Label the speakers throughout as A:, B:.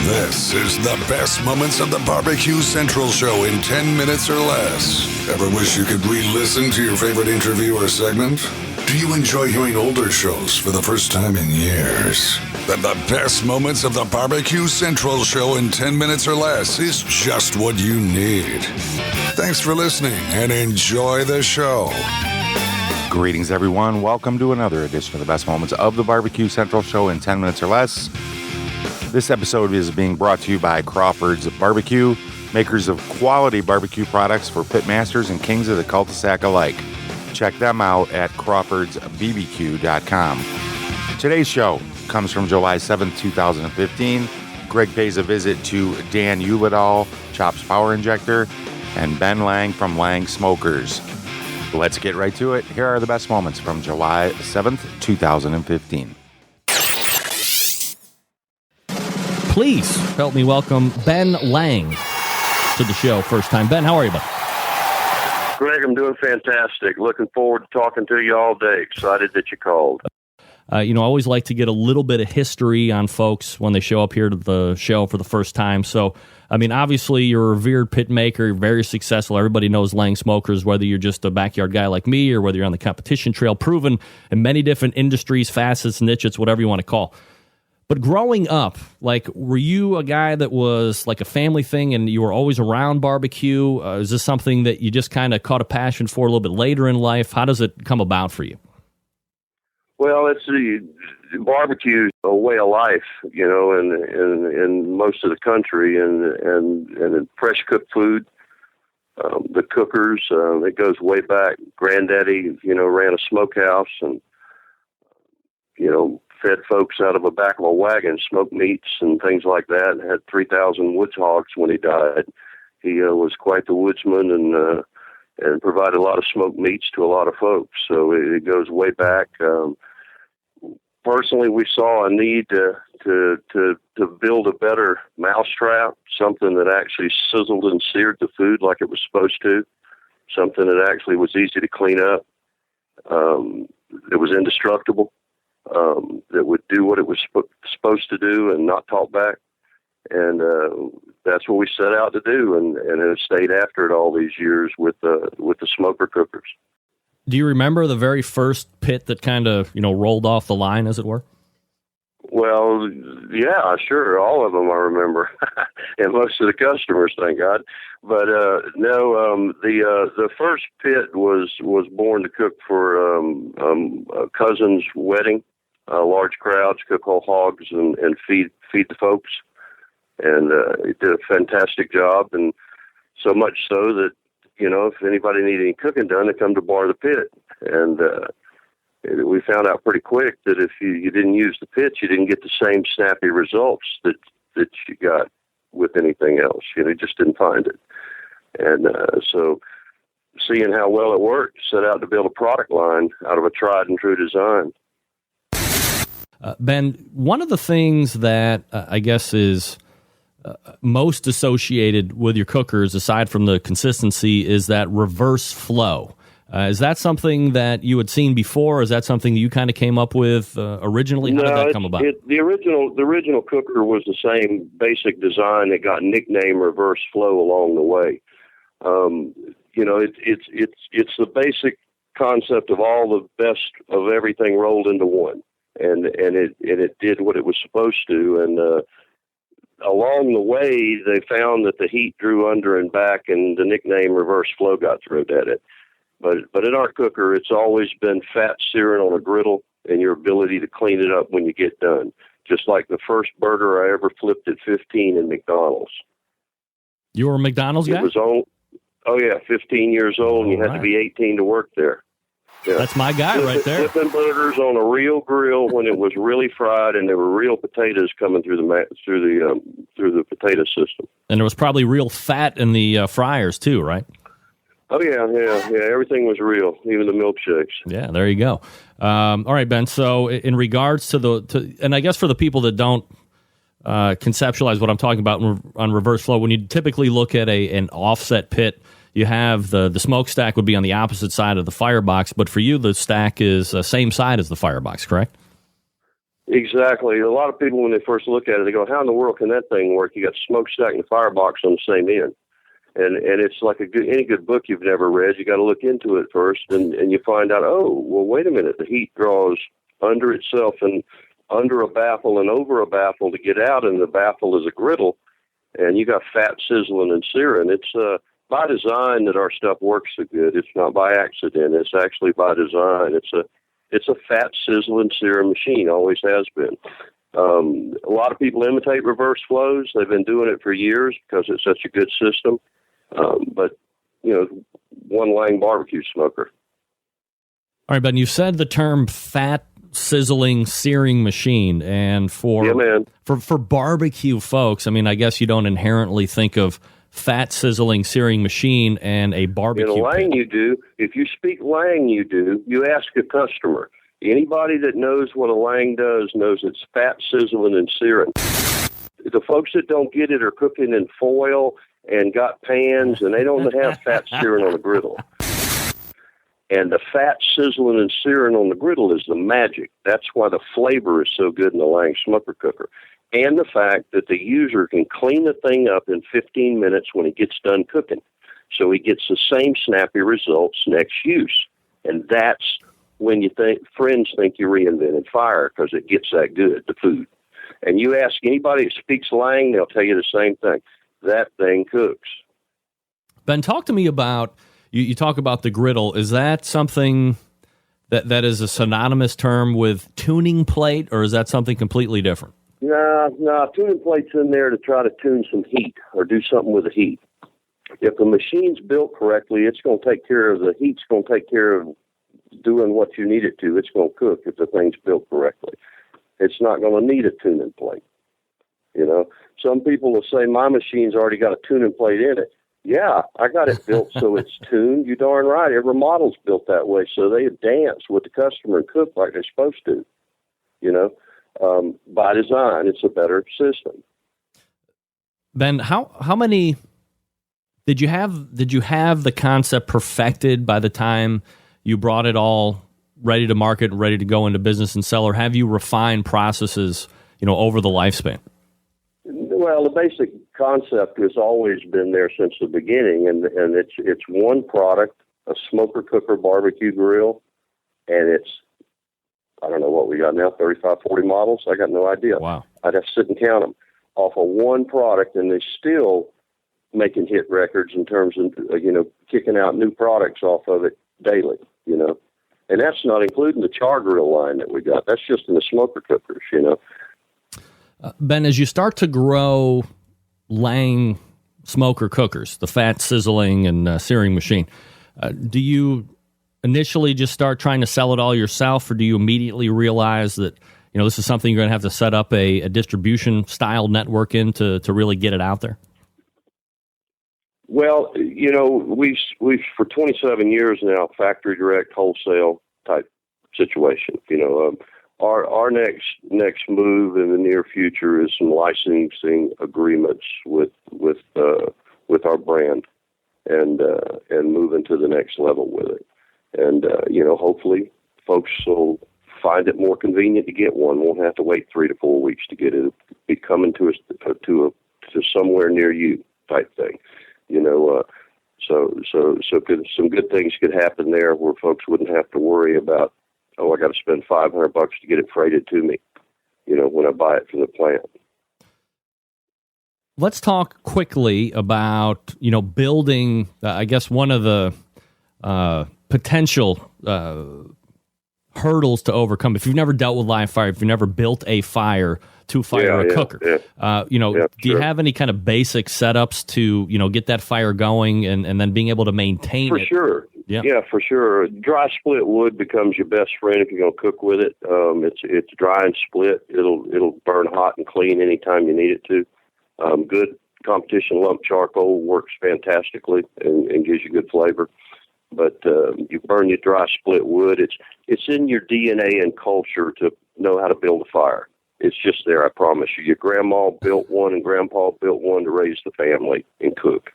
A: This is the best moments of the Barbecue Central show in 10 minutes or less. Ever wish you could re-listen to your favorite interview or segment? Do you enjoy hearing older shows for the first time in years? Then the best moments of the Barbecue Central show in 10 minutes or less is just what you need. Thanks for listening and enjoy the show.
B: Greetings, everyone. Welcome to another edition of the best moments of the Barbecue Central show in 10 minutes or less. This episode is being brought to you by Crawford's Barbecue, makers of quality barbecue products for pitmasters and kings of the cul-de-sac alike. Check them out at crawfordsbbq.com. Today's show comes from July 7th, 2015. Greg pays a visit to Dan Uladal, Chops Power Injector, and Ben Lang from Lang Smokers. Let's get right to it. Here are the best moments from July 7th, 2015.
C: Please help me welcome Ben Lang to the show. First time. Ben, how are you, bud?
D: Greg, I'm doing fantastic. Looking forward to talking to you all day. Excited that you called.
C: I always like to get a little bit of history on folks when they show up here to the show for the first time. So, obviously, you're a revered pit maker. You're very successful. Everybody knows Lang Smokers, whether you're just a backyard guy like me or whether you're on the competition trail, proven in many different industries, facets, niches, whatever you want to call. But growing up, were you a guy that was like a family thing and you were always around barbecue? Is this something that you just kind of caught a passion for a little bit later in life? How does it come about for you?
D: Well, it's barbecue, a way of life, in most of the country, and fresh cooked food, the cookers. It goes way back. Granddaddy, ran a smokehouse and fed folks out of the back of a wagon, smoked meats and things like that. Had 3,000 woods hogs when he died. He was quite the woodsman and provided a lot of smoked meats to a lot of folks. So it goes way back. Personally, we saw a need to build a better mousetrap, something that actually sizzled and seared the food like it was supposed to, something that actually was easy to clean up, it was indestructible, that would do what it was supposed to do and not talk back. And that's what we set out to do, and have stayed after it all these years with the smoker cookers.
C: Do you remember the very first pit that kind of, rolled off the line, as it were?
D: Well, yeah, sure. All of them I remember, and most of the customers, thank God. But no, the first pit was born to cook for a cousin's wedding, large crowds, cook whole hogs and feed the folks, and it did a fantastic job, and so much so that if anybody needed any cooking done, they come to bar the pit, and we found out pretty quick that if you didn't use the pits, you didn't get the same snappy results that you got with anything else. You just didn't find it. And so seeing how well it worked, set out to build a product line out of a tried and true design.
C: Ben, one of the things that I guess is most associated with your cookers, aside from the consistency, is that reverse flow. Is that something that you had seen before, or is that something you kind of came up with originally? How did that come about?
D: The original cooker was the same basic design. It got nicknamed Reverse Flow along the way. It's the basic concept of all the best of everything rolled into one, and it did what it was supposed to. And along the way, they found that the heat drew under and back, and the nickname Reverse Flow got thrown at it. But in our cooker, it's always been fat searing on a griddle and your ability to clean it up when you get done. Just like the first burger I ever flipped at 15 in McDonald's.
C: You were a McDonald's guy?
D: It was 15 years old, and you had to be 18 to work there. Yeah.
C: That's my guy right there.
D: Flipping burgers on a real grill when it was really fried, and there were real potatoes coming through the potato system. And
C: there was probably real fat in the fryers too, right?
D: Oh yeah. Everything was real, even the milkshakes.
C: Yeah, there you go. All right, Ben. So, in regards to and I guess for the people that don't conceptualize what I'm talking about on reverse flow, when you typically look at an offset pit, you have the smokestack would be on the opposite side of the firebox, but for you, the stack is same side as the firebox, correct?
D: Exactly. A lot of people, when they first look at it, they go, how in the world can that thing work? You got smokestack and firebox on the same end. And it's like any good book you've never read. You got to look into it first, and you find out, oh, well, wait a minute. The heat draws under itself and under a baffle and over a baffle to get out, and the baffle is a griddle, and you got fat sizzling and searing. It's by design that our stuff works so good. It's not by accident. It's actually by design. It's a fat sizzling searing machine. Always has been. A lot of people imitate reverse flows. They've been doing it for years because it's such a good system. But, one Lang barbecue smoker.
C: All right, Ben, you said the term fat sizzling searing machine, and for barbecue folks, I mean, I guess you don't inherently think of fat sizzling searing machine and a barbecue
D: In a Lang
C: pit.
D: you do. If you speak Lang you do, you ask a customer. Anybody that knows what a Lang does knows it's fat sizzling and searing. The folks that don't get it are cooking in foil and got pans, and they don't have fat searing on the griddle. And the fat sizzling and searing on the griddle is the magic. That's why the flavor is so good in the Lang smoker cooker. And the fact that the user can clean the thing up in 15 minutes when he gets done cooking. So he gets the same snappy results next use. And that's when friends think you reinvented fire, because it gets that good, the food. And you ask anybody that speaks Lang, they'll tell you the same thing. That thing cooks.
C: Ben, talk to me about, you talk about the griddle. Is that something that is a synonymous term with tuning plate, or is that something completely different?
D: No, tuning plate's in there to try to tune some heat or do something with the heat. If the machine's built correctly, it's going to take care of the heat's going to take care of doing what you need it to. It's going to cook if the thing's built correctly. It's not going to need a tuning plate. Some people will say, my machine's already got a tuning plate in it. Yeah, I got it built so it's tuned. You darn right. Every model's built that way, so they dance with the customer and cook like they're supposed to. By design, it's a better system.
C: Ben, how many did you have the concept perfected by the time you brought it all ready to market and ready to go into business and sell, or have you refined processes, over the lifespan?
D: Well, the basic concept has always been there since the beginning, and it's one product, a smoker cooker barbecue grill, and it's, I don't know what we got now, 35, 40 models. I got no idea.
C: Wow.
D: I'd have to sit and count them off of one product, and they're still making hit records in terms of, kicking out new products off of it daily, And that's not including the char grill line that we got. That's just in the smoker cookers,
C: Ben, as you start to grow Lang smoker cookers, the fat sizzling and searing machine, do you initially just start trying to sell it all yourself, or do you immediately realize that this is something you're going to have to set up a distribution style network in to really get it out there?
D: Well, we've for 27 years now, factory direct wholesale type situation. Our next move in the near future is some licensing agreements with our brand, and moving to the next level with it. And hopefully, folks will find it more convenient to get one. Won't have to wait 3 to 4 weeks to get it. It'll be coming to somewhere near you type thing. So some good things could happen there where folks wouldn't have to worry about, I got to spend $500 to get it freighted to me, when I buy it from the plant.
C: Let's talk quickly about, building, I guess one of the potential hurdles to overcome. If you've never dealt with live fire, if you've never built a fire to fire a cooker, do you have any kind of basic setups to, get that fire going and then being able to maintain it?
D: For sure. Yeah, for sure. Dry split wood becomes your best friend if you're going to cook with it. It's dry and split. It'll burn hot and clean anytime you need it to. Good competition lump charcoal works fantastically and gives you good flavor. But you burn your dry split wood. It's in your DNA and culture to know how to build a fire. It's just there, I promise you. Your grandma built one and grandpa built one to raise the family and cook.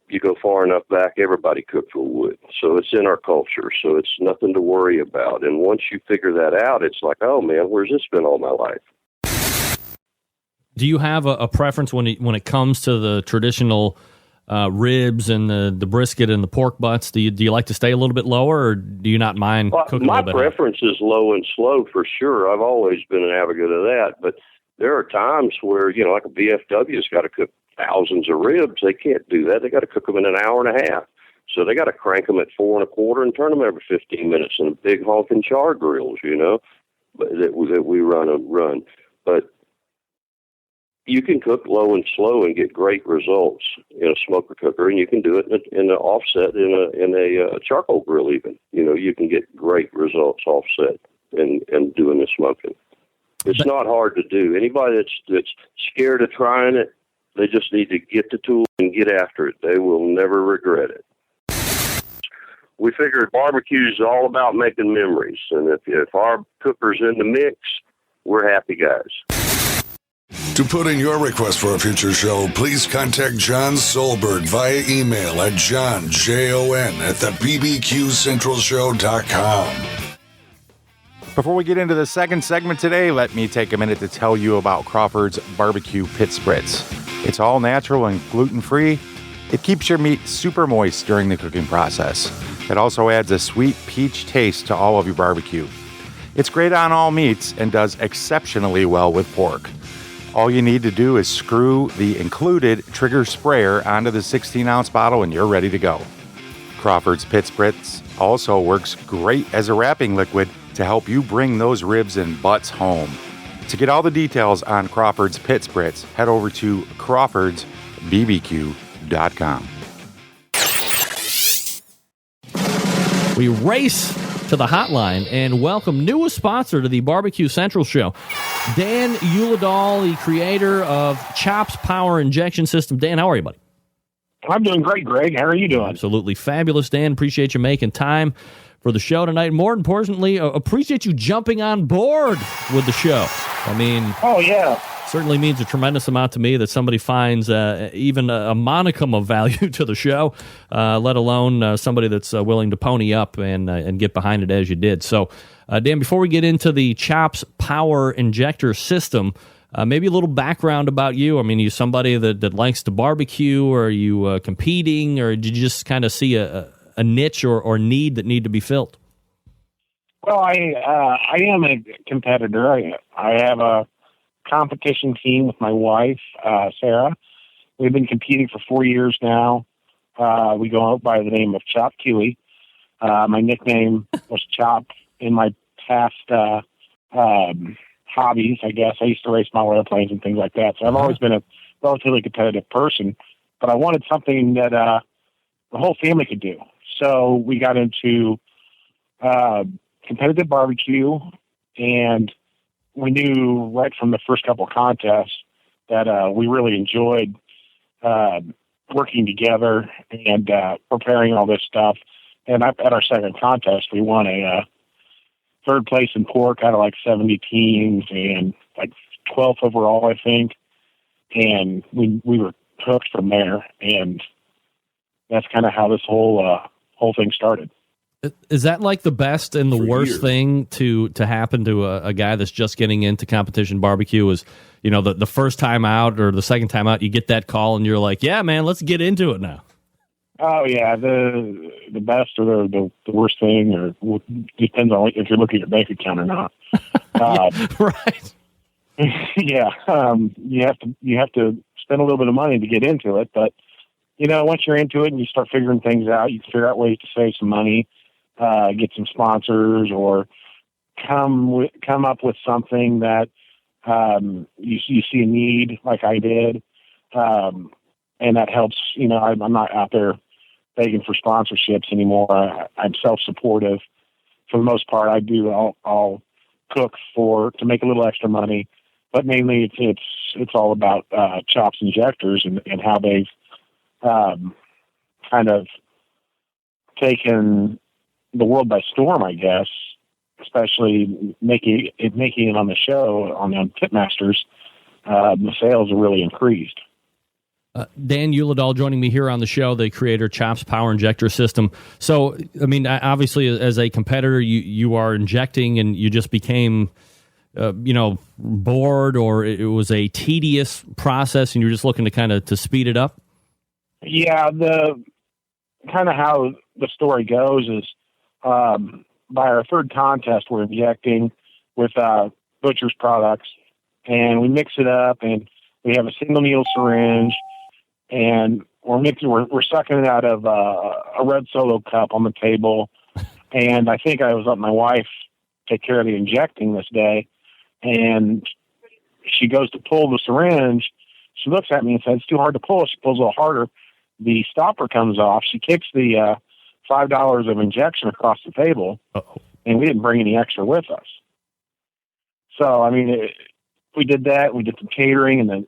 D: you go far enough back, everybody cooked with wood. So it's in our culture. So it's nothing to worry about. And once you figure that out, it's like, oh man, where's this been all my life?
C: Do you have a preference when it comes to the traditional ribs and the brisket and the pork butts? Do you like to stay a little bit lower, or do you not mind cooking a little bit?
D: My preference is low and slow for sure. I've always been an advocate of that. But there are times where, like a VFW's got to cook thousands of ribs. They can't do that. They got to cook them in an hour and a half. So they got to crank them at 4 1/4 and turn them every 15 minutes in big honking char grills, that we run. But you can cook low and slow and get great results in a smoker cooker, and you can do it in an offset in a charcoal grill even. You can get great results offset and doing the smoking. It's not hard to do. Anybody that's scared of trying it, they just need to get the tool and get after it. They will never regret it. We figured barbecue is all about making memories, and if our cooker's in the mix, we're happy guys.
A: To put in your request for a future show, please contact John Solberg via email at johnjon@bbqcentralshow.com.
B: Before we get into the second segment today, let me take a minute to tell you about Crawford's Barbecue Pit Spritz. It's all natural and gluten-free. It keeps your meat super moist during the cooking process. It also adds a sweet peach taste to all of your barbecue. It's great on all meats and does exceptionally well with pork. All you need to do is screw the included trigger sprayer onto the 16-ounce bottle and you're ready to go. Crawford's Pit Spritz also works great as a wrapping liquid to help you bring those ribs and butts home. To get all the details on Crawford's Pit Spritz, head over to crawfordsbbq.com.
C: We race to the hotline and welcome newest sponsor to the Barbecue Central show, Dan Uladal, the creator of Chops Power Injection System. Dan, how are you, buddy?
E: I'm doing great, Greg. How are you doing?
C: Absolutely fabulous, Dan. Appreciate you making time for the show tonight. More importantly, appreciate you jumping on board with the show. I mean,
E: oh yeah,
C: certainly means a tremendous amount to me that somebody finds even a monicum of value to the show, let alone somebody that's willing to pony up and get behind it as you did. So, Dan, before we get into the Chops Power Injector System, maybe a little background about you. I mean, are you somebody that likes to barbecue, or are you competing, or did you just kind of see a niche or need that need to be filled?
E: Well, I am a competitor. I have a competition team with my wife, Sarah. We've been competing for 4 years now. We go out by the name of Chop Kiwi. My nickname was Chop in my past hobbies, I guess. I used to race model airplanes and things like that. So I've always been a relatively competitive person, but I wanted something that the whole family could do. So we got into competitive barbecue, and we knew right from the first couple of contests that we really enjoyed working together and preparing all this stuff. And at our second contest, we won a third place in pork out of like 70 teams and like 12th overall, I think. And we were hooked from there, and that's kind of how this whole thing started.
C: Is that like the best and the worst thing to happen to a guy that's just getting into competition barbecue? Is, the first time out or the second time out, you get that call and you're like, yeah, man, let's get into it now.
E: Oh yeah, the best or the worst thing, or depends on if you're looking at your bank account or not.
C: Right.
E: Yeah, you have to spend a little bit of money to get into it, but once you're into it and you start figuring things out, you can figure out ways to save some money, get some sponsors, or come up with something that you see a need, like I did, and that helps. I'm not out there begging for sponsorships anymore. I'm self-supportive for the most part. I'll cook to make a little extra money, but mainly it's all about Chops injectors and how they've kind of taken the world by storm, I guess, especially making it on the show on Pitmasters. The sales are really increased.
C: Dan Uladol joining me here on the show, the creator of Chops Power Injector System. So, I mean, obviously, as a competitor, you are injecting, and you just became, bored, or it was a tedious process, and you're just looking to kind of to speed it up.
E: Yeah, the kind of how the story goes is by our third contest, we're injecting with butcher's products, and we mix it up, and we have a single needle syringe, and we're sucking it out of a red Solo cup on the table. And I think I was letting my wife take care of the injecting this day, and she goes to pull the syringe. She looks at me and says, "It's too hard to pull." She pulls a little harder. The stopper comes off. She kicks the $5 of injection across the table.
C: Uh-oh.
E: And we didn't bring any extra with us. So, I mean, we did that. We did some catering, and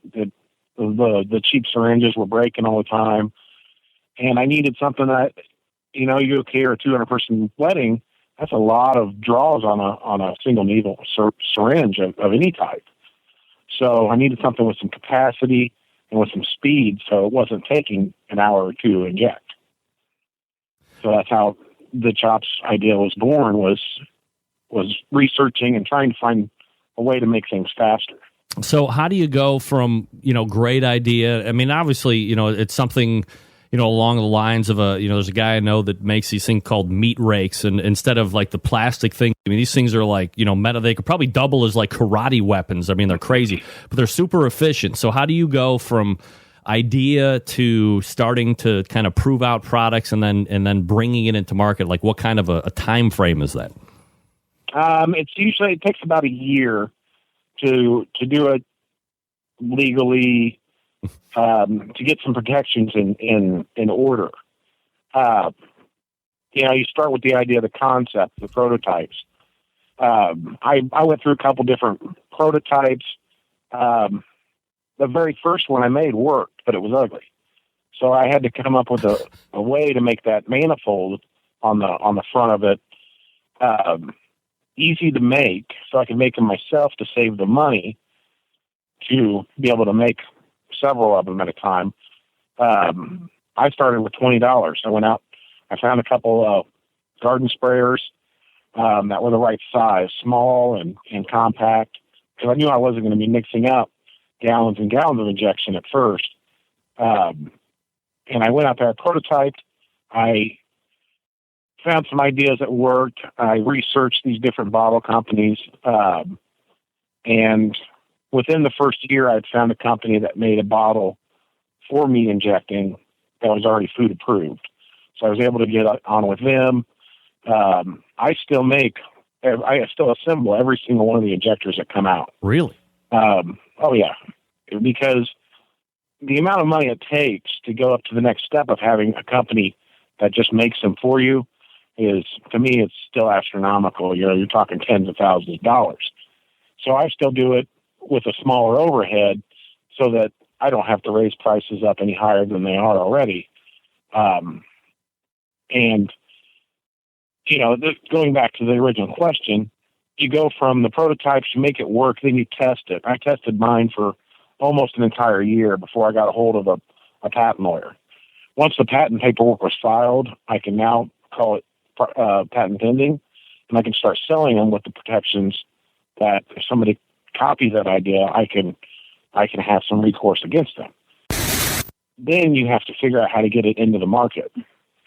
E: the cheap syringes were breaking all the time. And I needed something that, you cater a 200-person wedding. That's a lot of draws on a single needle syringe of any type. So I needed something with some capacity and with some speed, so it wasn't taking an hour or two to inject. So that's how the Chops idea was born, was researching and trying to find a way to make things faster.
C: So how do you go from, great idea? I mean, obviously, it's something, along the lines of there's a guy I know that makes these things called meat rakes, and instead of like the plastic thing, I mean, these things are like, metal. They could probably double as like karate weapons. I mean, they're crazy, but they're super efficient. So how do you go from idea to starting to kind of prove out products and then bringing it into market? Like, what kind of a time frame is that?
E: It takes about a year to do it legally, to get some protections in order. You start with the idea, the concept, the prototypes. I went through a couple different prototypes. The very first one I made worked, but it was ugly. So I had to come up with a way to make that manifold on the front of it easy to make, so I could make them myself to save the money to be able to make several of them at a time. I started with $20. I went out, I found a couple garden sprayers that were the right size, small and compact, because I knew I wasn't going to be mixing up gallons and gallons of injection at first. And I went out there, I prototyped. I found some ideas that worked. I researched these different bottle companies. And within the first year, I'd found a company that made a bottle for meat injecting that was already food approved. So I was able to get on with them. I still assemble every single one of the injectors that come out.
C: Really?
E: Oh yeah. Because the amount of money it takes to go up to the next step of having a company that just makes them for you is, to me, it's still astronomical. You're talking tens of thousands of dollars. So I still do it with a smaller overhead so that I don't have to raise prices up any higher than they are already. Going back to the original question, you go from the prototypes, you make it work, then you test it. I tested mine for almost an entire year before I got a hold of a patent lawyer. Once the patent paperwork was filed, I can now call it patent pending, and I can start selling them with the protections that if somebody copies that idea, I can have some recourse against them. Then you have to figure out how to get it into the market.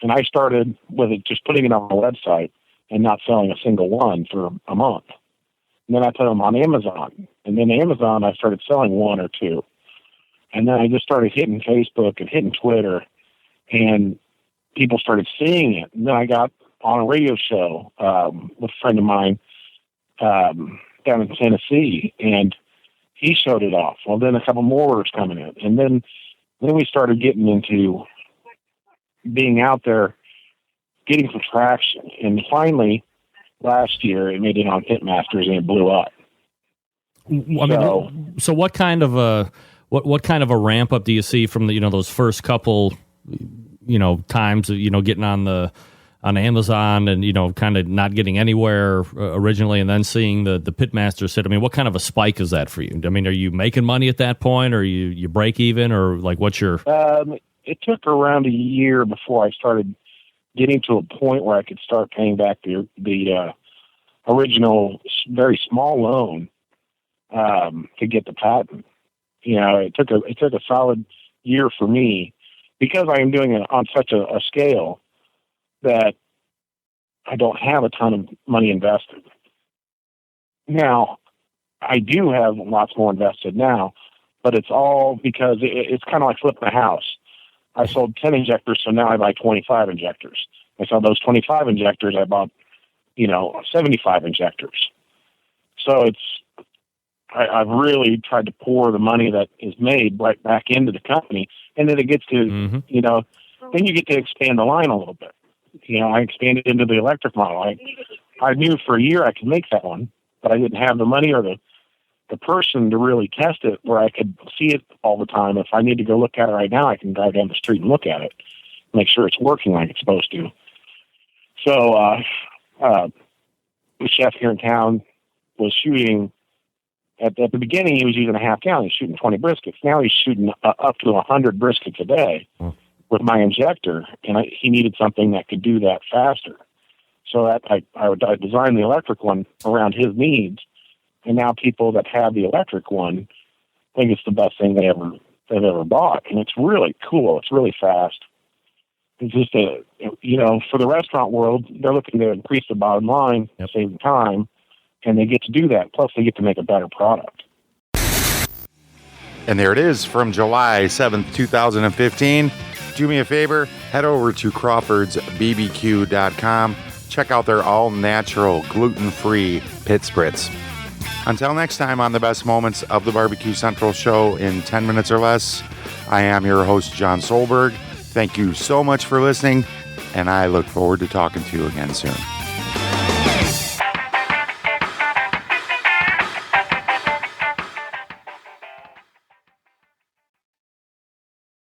E: And I started with it, just putting it on my website and not selling a single one for a month. And then I put them on Amazon. And then Amazon, I started selling one or two. And then I just started hitting Facebook and hitting Twitter, and people started seeing it. And then I got on a radio show with a friend of mine down in Tennessee, and he showed it off. Well, then a couple more orders coming in. And then we started getting into being out there, getting some traction. And finally, last year, it made it on Hitmasters, and it blew up.
C: So what kind of a what kind of a ramp up do you see from the those first couple times of getting on the on Amazon and, kind of not getting anywhere originally, and then seeing the Pitmaster sit. I mean, what kind of a spike is that for you? I mean, are you making money at that point, or you break even, or like what's your...
E: It took around a year before I started getting to a point where I could start paying back the original very small loan to get the patent. It took a solid year for me because I am doing it on such a scale that I don't have a ton of money invested. Now, I do have lots more invested now, but it's all because it's kind of like flipping a house. I sold 10 injectors, so now I buy 25 injectors. I sold those 25 injectors, I bought, 75 injectors. So I've really tried to pour the money that is made right back into the company, and then it gets to, then you get to expand the line a little bit. I expanded into the electric model. I knew for a year I could make that one, but I didn't have the money or the person to really test it where I could see it all the time. If I need to go look at it right now, I can drive down the street and look at it, make sure it's working like it's supposed to. So the chef here in town was shooting, at the beginning he was using a half gallon. He's shooting 20 briskets. Now he's shooting up to 100 briskets a day with my injector, and he needed something that could do that faster. So I designed the electric one around his needs, and now people that have the electric one think it's the best thing they've ever bought, and it's really cool. It's really fast. It's just for the restaurant world, they're looking to increase the bottom line, save time, and they get to do that. Plus, they get to make a better product.
B: And there it is from July 7th, 2015. Do me a favor, head over to CrawfordsBBQ.com. Check out their all-natural, gluten-free pit spritz. Until next time on the best moments of the Barbecue Central show in 10 minutes or less, I am your host, John Solberg. Thank you so much for listening, and I look forward to talking to you again soon.